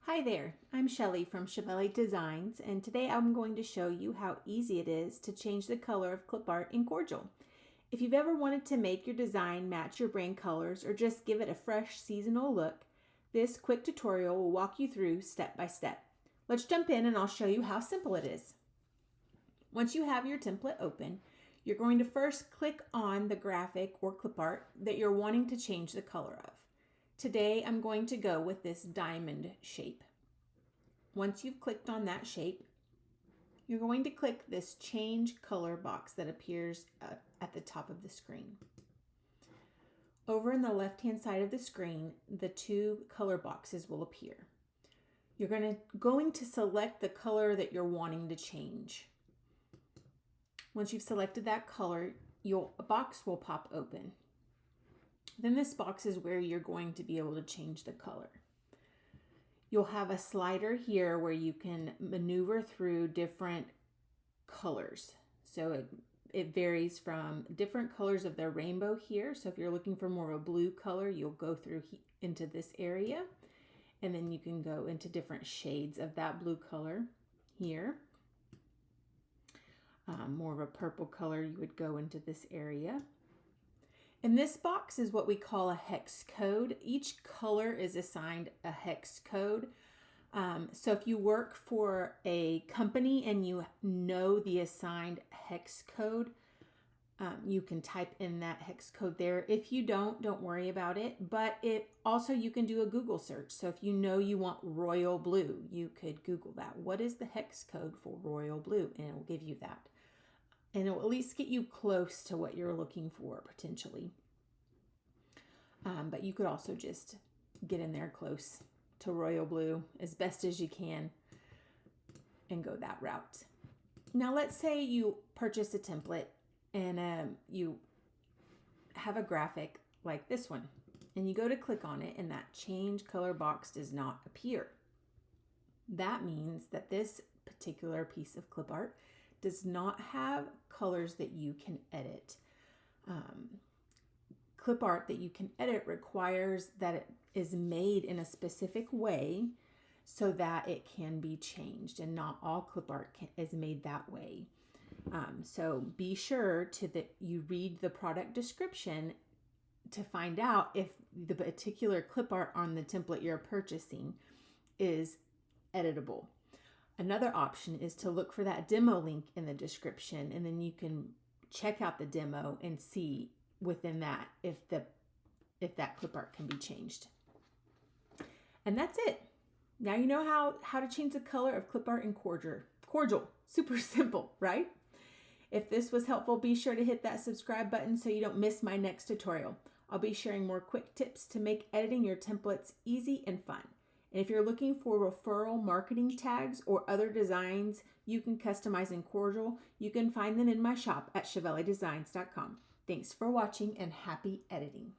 Hi there, I'm Shelly from Chevelly Designs, and today I'm going to show you how easy it is to change the color of Clipart in Corjl. If you've ever wanted to make your design match your brand colors or just give it a fresh seasonal look, this quick tutorial will walk you through step by step. Let's jump in and I'll show you how simple it is. Once you have your template open, you're going to first click on the graphic or Clipart that you're wanting to change the color of. Today I'm going to go with this diamond shape. Once you've clicked on that shape, you're going to click this change color box that appears at the top of the screen. Over in the left-hand side of the screen, the two color boxes will appear. You're going to select the color that you're wanting to change. Once you've selected that color, a box will pop open. Then this box is where you're going to be able to change the color. You'll have a slider here where you can maneuver through different colors. So it varies from different colors of the rainbow here. So if you're looking for more of a blue color, you'll go through into this area. And then you can go into different shades of that blue color here. More of a purple color, you would go into this area. And this box is what we call a hex code. Each color is assigned a hex code. So if you work for a company and you know the assigned hex code, you can type in that hex code there. If you don't worry about it. But you can do a Google search. So if you know you want royal blue, you could Google that. What is the hex code for royal blue? And it will give you that. And it will at least get you close to what you're looking for potentially. But you could also just get in there close to royal blue as best as you can and go that route. Now let's say you purchase a template and you have a graphic like this one and you go to click on it and that change color box does not appear. That means that this particular piece of Clipart does not have colors that you can edit. Clipart that you can edit requires that it is made in a specific way so that it can be changed, and not all Clipart is made that way. So be sure that you read the product description to find out if the particular Clipart on the template you're purchasing is editable. Another option is to look for that demo link in the description, and then you can check out the demo and see within that if that Clipart can be changed. And that's it. Now you know how to change the color of Clipart in Corjl. Super simple, right? If this was helpful, be sure to hit that subscribe button so you don't miss my next tutorial. I'll be sharing more quick tips to make editing your templates easy and fun. And if you're looking for referral marketing tags or other designs you can customize in Corjl, you can find them in my shop at chevellydesigns.com. Thanks for watching and happy editing.